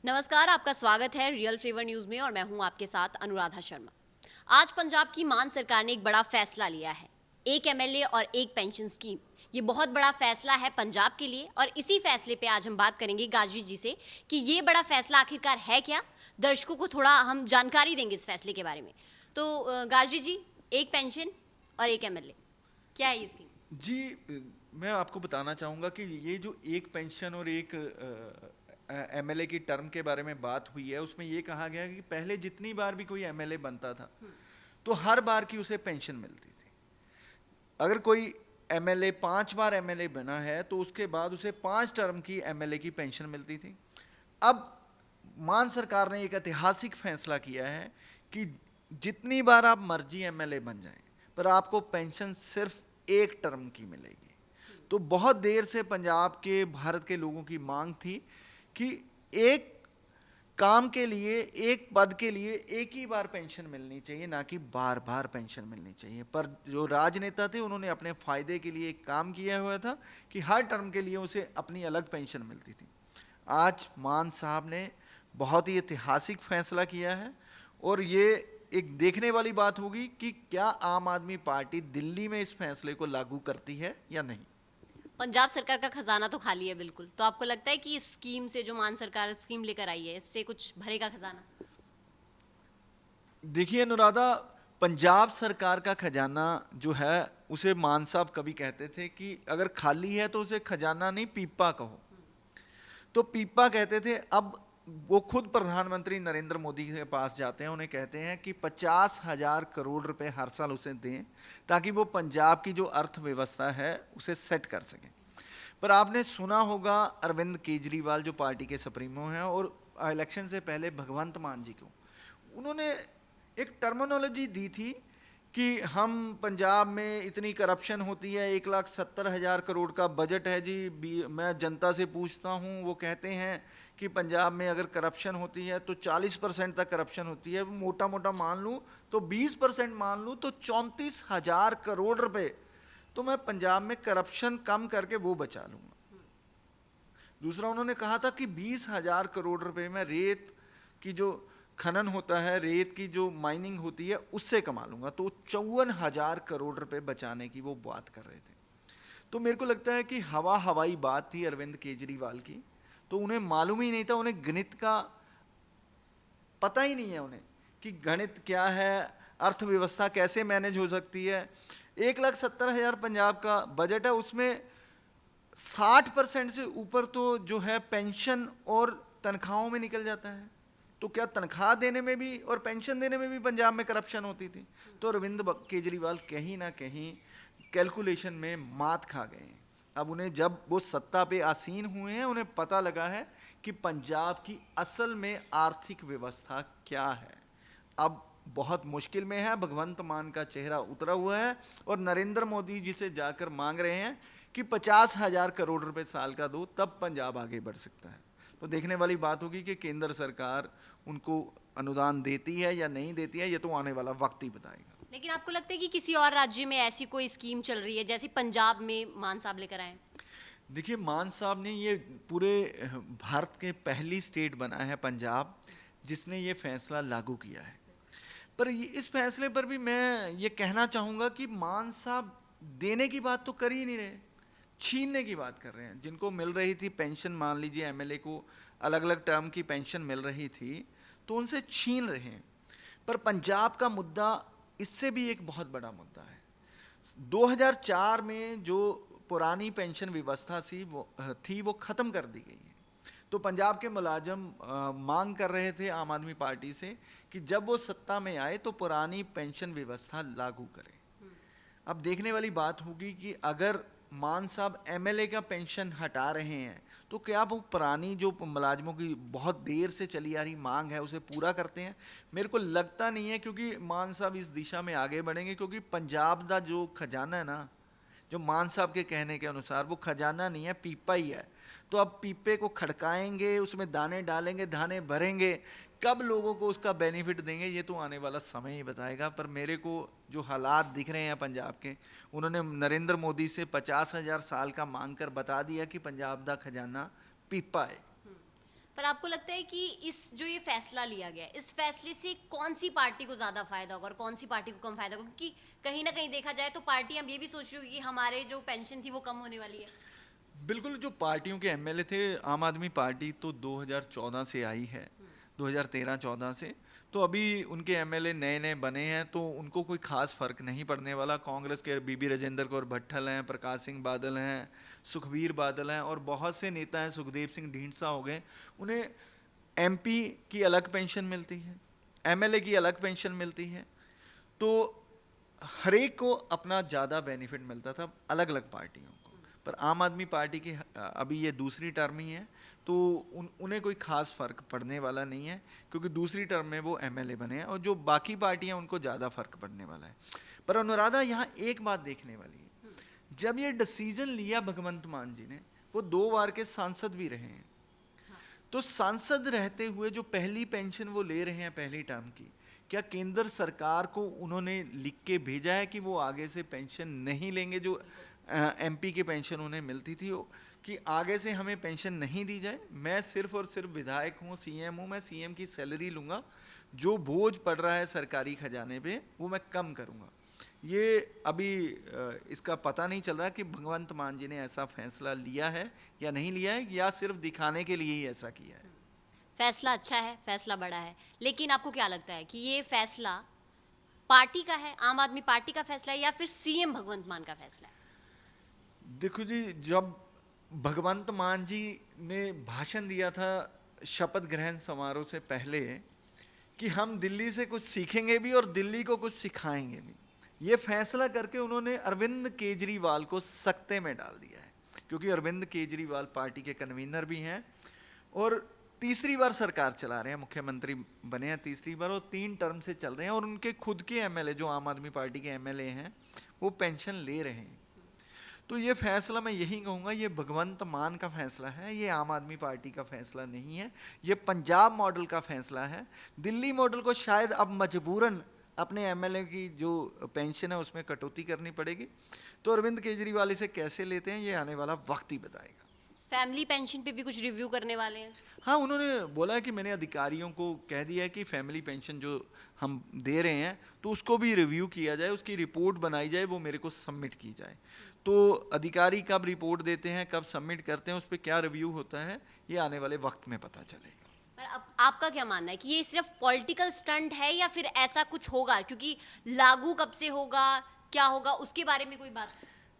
नमस्कार, आपका स्वागत है रियल फ्लेवर न्यूज में और मैं हूं आपके साथ अनुराधा शर्मा। आज पंजाब की मान सरकार ने एक बड़ा फैसला लिया है। एक एमएलए और एक पेंशन स्कीम। ये बहुत बड़ा फैसला है पंजाब के लिए और इसी फैसले पे आज हम बात करेंगे गाजी जी से कि ये बड़ा फैसला आखिरकार है क्या। दर्शकों को थोड़ा हम जानकारी देंगे इस फैसले के बारे में। तो गाजी जी, एक पेंशन और एक एमएलए, क्या है ये स्कीम? जी, मैं आपको बताना चाहूँगा कि ये जो एक पेंशन और एक एमएलए की टर्म के बारे में बात हुई है, उसमें ये कहा गया कि पहले जितनी बार भी कोई एमएलए बनता था तो हर बार की उसे पेंशन मिलती थी। अगर कोई एमएलए 5 बार एमएलए बना है तो उसके बाद उसे 5 टर्म की एमएलए की पेंशन मिलती थी। अब मान सरकार ने एक ऐतिहासिक फैसला किया है कि जितनी बार आप मर्जी एमएलए बन जाएं, पर आपको पेंशन सिर्फ एक टर्म की मिलेगी। तो बहुत देर से पंजाब के, भारत के लोगों की मांग थी कि एक काम के लिए, एक पद के लिए एक ही बार पेंशन मिलनी चाहिए, ना कि बार बार पेंशन मिलनी चाहिए। पर जो राजनेता थे उन्होंने अपने फायदे के लिए एक काम किया हुआ था कि हर टर्म के लिए उसे अपनी अलग पेंशन मिलती थी। आज मान साहब ने बहुत ही ऐतिहासिक फैसला किया है और ये एक देखने वाली बात होगी कि क्या आम आदमी पार्टी दिल्ली में इस फैसले को लागू करती है या नहीं। पंजाब सरकार का खजाना तो खाली है बिल्कुल, तो आपको लगता है कि इस स्कीम से, जो मान सरकार स्कीम लेकर आई है, इससे कुछ भरेगा खजाना? देखिए अनुराधा, पंजाब सरकार का खजाना जो है उसे मान साहब कभी कहते थे कि अगर खाली है तो उसे खजाना नहीं पीपा कहो। तो पीपा कहते थे। अब वो खुद प्रधानमंत्री नरेंद्र मोदी के पास जाते हैं, उन्हें कहते हैं कि 50,000 करोड़ रुपए हर साल उसे दें ताकि वो पंजाब की जो अर्थव्यवस्था है उसे सेट कर सकें। पर आपने सुना होगा अरविंद केजरीवाल जो पार्टी के सुप्रीमो हैं, और इलेक्शन से पहले भगवंत मान जी को उन्होंने एक टर्मिनोलॉजी दी थी कि हम पंजाब में इतनी करप्शन होती है, 1,70,000 करोड़ का बजट है जी। मैं जनता से पूछता हूँ, वो कहते हैं कि पंजाब में अगर करप्शन होती है तो 40% तक करप्शन होती है। मोटा मोटा मान लूँ तो 20% मान लूँ तो 34,000 करोड़ रुपए तो मैं पंजाब में करप्शन कम करके वो बचा लूँगा। दूसरा उन्होंने कहा था कि 20,000 करोड़ रुपए में रेत की जो खनन होता है, रेत की जो माइनिंग होती है, उससे कमा लूंगा। तो 54,000 करोड़ रुपए बचाने की वो बात कर रहे थे। तो मेरे को लगता है कि हवाई बात थी अरविंद केजरीवाल की। तो उन्हें मालूम ही नहीं था, उन्हें गणित का पता ही नहीं है उन्हें कि गणित क्या है, अर्थव्यवस्था कैसे मैनेज हो सकती है। 1,70,000 पंजाब का बजट है, उसमें 60% से ऊपर तो जो है पेंशन और तनख्वाहों में निकल जाता है। तो क्या तनख्वाह देने में भी और पेंशन देने में भी पंजाब में करप्शन होती थी? तो अरविंद केजरीवाल कहीं ना कहीं कैलकुलेशन में मात खा गए हैं। अब उन्हें, जब वो सत्ता पे आसीन हुए हैं, उन्हें पता लगा है कि पंजाब की असल में आर्थिक व्यवस्था क्या है। अब बहुत मुश्किल में है, भगवंत मान का चेहरा उतरा हुआ है और नरेंद्र मोदी जी से जाकर मांग रहे हैं कि 50,000 करोड़ रुपए साल का दो, तब पंजाब आगे बढ़ सकता है। तो देखने वाली बात होगी कि केंद्र सरकार उनको अनुदान देती है या नहीं देती है, ये तो आने वाला वक्त ही बताएगा। लेकिन आपको लगता है कि किसी और राज्य में ऐसी कोई स्कीम चल रही है जैसे पंजाब में मान साहब लेकर आए? देखिए, मान साहब ने ये पूरे भारत के पहली स्टेट बना है पंजाब जिसने ये फैसला लागू किया है। पर इस फैसले पर भी मैं ये कहना चाहूँगा कि मान साहब देने की बात तो कर ही नहीं रहे, छीनने की बात कर रहे हैं। जिनको मिल रही थी पेंशन, मान लीजिए एमएलए को अलग अलग टर्म की पेंशन मिल रही थी, तो उनसे छीन रहे हैं। पर पंजाब का मुद्दा इससे भी एक बहुत बड़ा मुद्दा है। 2004 में जो पुरानी पेंशन व्यवस्था थी वो ख़त्म कर दी गई है। तो पंजाब के मुलाजम मांग कर रहे थे आम आदमी पार्टी से कि जब वो सत्ता में आए तो पुरानी पेंशन व्यवस्था लागू करें। अब देखने वाली बात होगी कि अगर मान साहब एमएलए का पेंशन हटा रहे हैं तो क्या वो पुरानी जो मुलाजमों की बहुत देर से चली आ रही मांग है उसे पूरा करते हैं? मेरे को लगता नहीं है, क्योंकि मान साहब इस दिशा में आगे बढ़ेंगे। क्योंकि पंजाब का जो खजाना है ना, जो मान साहब के कहने के अनुसार वो खजाना नहीं है, पीपा ही है। तो अब पीपे को खड़काएंगे, उसमें दाने डालेंगे, दाने भरेंगे, कब लोगों को उसका बेनिफिट देंगे ये तो आने वाला समय ही बताएगा। पर मेरे को जो हालात दिख रहे हैं पंजाब के, उन्होंने नरेंद्र मोदी से 50,000 साल का मांग कर बता दिया कि पंजाब का खजाना पीपा है। पर आपको लगता है कि इस जो ये फैसला लिया गया है, इस फैसले से कौन सी पार्टी को ज़्यादा फायदा होगा और कौन सी पार्टी को कम फायदा होगा? क्योंकि कहीं ना कहीं देखा जाए तो पार्टियां ये भी सोच रही होगी कि हमारे जो पेंशन थी वो कम होने वाली है। बिल्कुल, जो पार्टियों के एमएलए थे, आम आदमी पार्टी तो 2014 से आई है, 2013-14 से। तो अभी उनके एमएलए नए नए बने हैं, तो उनको कोई खास फर्क नहीं पड़ने वाला। कांग्रेस के बीबी राजेंद्र कौर भट्टल हैं, प्रकाश सिंह बादल हैं, सुखबीर बादल हैं और बहुत से नेता हैं, सुखदेव सिंह ढींढसा हो गए। उन्हें एमपी की अलग पेंशन मिलती है, एमएलए की अलग पेंशन मिलती है। तो हर एक को अपना ज़्यादा बेनिफिट मिलता था, अलग अलग पार्टियों को। पर आम आदमी पार्टी की अभी ये दूसरी टर्म ही है, तो उन्हें कोई खास फर्क पड़ने वाला नहीं है, क्योंकि दूसरी टर्म में वो एमएलए बने हैं और जो बाकी पार्टियां उनको ज़्यादा फर्क पड़ने वाला है। पर अनुराधा, यहाँ एक बात देखने वाली है, जब ये डिसीजन लिया भगवंत मान जी ने, वो 2 बार के सांसद भी रहे हैं। तो सांसद रहते हुए जो पहली पेंशन वो ले रहे हैं पहली टर्म की, क्या केंद्र सरकार को उन्होंने लिख के भेजा है कि वो आगे से पेंशन नहीं लेंगे? जो एमपी की पेंशन उन्हें मिलती थी, कि आगे से हमें पेंशन नहीं दी जाए, मैं सिर्फ और सिर्फ विधायक हूँ, सीएम हूँ, मैं सीएम की सैलरी लूँगा, जो बोझ पड़ रहा है सरकारी खजाने पे वो मैं कम करूँगा। ये अभी इसका पता नहीं चल रहा कि भगवंत मान जी ने ऐसा फैसला लिया है या नहीं लिया है, या सिर्फ दिखाने के लिए ही ऐसा किया है। फैसला अच्छा है, फैसला बड़ा है, लेकिन आपको क्या लगता है कि ये फैसला पार्टी का है, आम आदमी पार्टी का फैसला है या फिर सीएम भगवंत मान का फैसला है? देखो जी, जब भगवंत मान जी ने भाषण दिया था शपथ ग्रहण समारोह से पहले कि हम दिल्ली से कुछ सीखेंगे भी और दिल्ली को कुछ सिखाएंगे भी, ये फैसला करके उन्होंने अरविंद केजरीवाल को सकते में डाल दिया है। क्योंकि अरविंद केजरीवाल पार्टी के कन्वीनर भी हैं और तीसरी बार सरकार चला रहे हैं, मुख्यमंत्री बने हैं तीसरी बार, और 3 टर्म से चल रहे हैं, और उनके खुद के एमएलए जो आम आदमी पार्टी के एमएलए हैं वो पेंशन ले रहे हैं। तो ये फैसला मैं यही कहूँगा, ये भगवंत मान का फैसला है, ये आम आदमी पार्टी का फैसला नहीं है, ये पंजाब मॉडल का फैसला है। दिल्ली मॉडल को शायद अब मजबूरन अपने एमएलए की जो पेंशन है उसमें कटौती करनी पड़ेगी। तो अरविंद केजरीवाल इसे कैसे लेते हैं ये आने वाला वक्त ही बताएगा। फैमिली पेंशन पे भी कुछ रिव्यू करने वाले हैं? हाँ, उन्होंने बोला है कि मैंने अधिकारियों को कह दिया है कि फैमिली पेंशन जो हम दे रहे हैं तो उसको भी रिव्यू किया जाए, उसकी रिपोर्ट बनाई जाए, वो मेरे को सबमिट की जाए। तो अधिकारी कब रिपोर्ट देते हैं, कब सबमिट करते हैं, उस पर क्या रिव्यू होता है, ये आने वाले वक्त में पता चलेगा। पर अब आपका क्या मानना है कि ये सिर्फ पॉलिटिकल स्टंट है या फिर ऐसा कुछ होगा? क्योंकि लागू कब से होगा, क्या होगा, उसके बारे में कोई बात?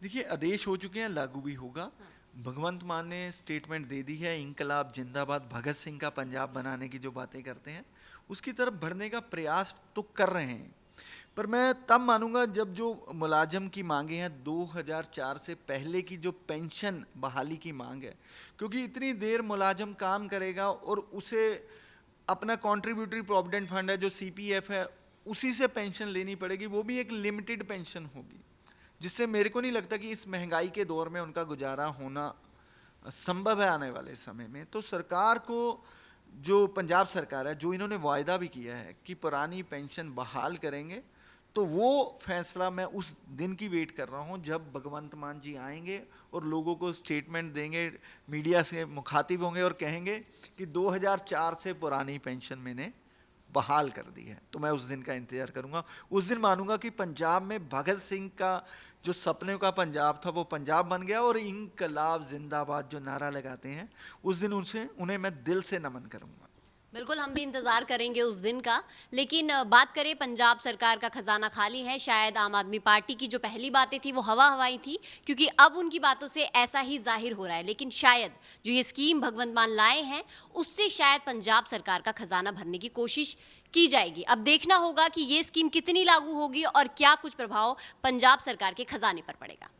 देखिए, आदेश हो चुके हैं, लागू भी होगा। भगवंत मान ने स्टेटमेंट दे दी है, इंकलाब जिंदाबाद, भगत सिंह का पंजाब बनाने की जो बातें करते हैं उसकी तरफ बढ़ने का प्रयास तो कर रहे हैं। पर मैं तब मानूंगा जब जो मुलाजम की मांगे हैं 2004 से पहले की जो पेंशन बहाली की मांग है, क्योंकि इतनी देर मुलाजम काम करेगा और उसे अपना कॉन्ट्रीब्यूटरी प्रोविडेंट फंड है जो सीपीएफ है उसी से पेंशन लेनी पड़ेगी, वो भी एक लिमिटेड पेंशन होगी, जिससे मेरे को नहीं लगता कि इस महंगाई के दौर में उनका गुजारा होना संभव है आने वाले समय में। तो सरकार को, जो पंजाब सरकार है, जो इन्होंने वायदा भी किया है कि पुरानी पेंशन बहाल करेंगे, तो वो फैसला मैं उस दिन की वेट कर रहा हूँ जब भगवंत मान जी आएंगे और लोगों को स्टेटमेंट देंगे, मीडिया से मुखातिब होंगे और कहेंगे कि 2004 से पुरानी पेंशन मैंने बहाल कर दी है। तो मैं उस दिन का इंतजार करूंगा। उस दिन मानूंगा कि पंजाब में भगत सिंह का जो सपने का पंजाब था वो पंजाब बन गया, और इंकलाब जिंदाबाद जो नारा लगाते हैं उस दिन उन्हें मैं दिल से नमन करूंगा। बिल्कुल, हम भी इंतजार करेंगे उस दिन का। लेकिन बात करें, पंजाब सरकार का खजाना खाली है। शायद आम आदमी पार्टी की जो पहली बातें थी वो हवा हवाई थी, क्योंकि अब उनकी बातों से ऐसा ही जाहिर हो रहा है। लेकिन शायद जो ये स्कीम भगवंत मान लाए हैं उससे शायद पंजाब सरकार का खजाना भरने की कोशिश की जाएगी। अब देखना होगा कि ये स्कीम कितनी लागू होगी और क्या कुछ प्रभाव पंजाब सरकार के खजाने पर पड़ेगा।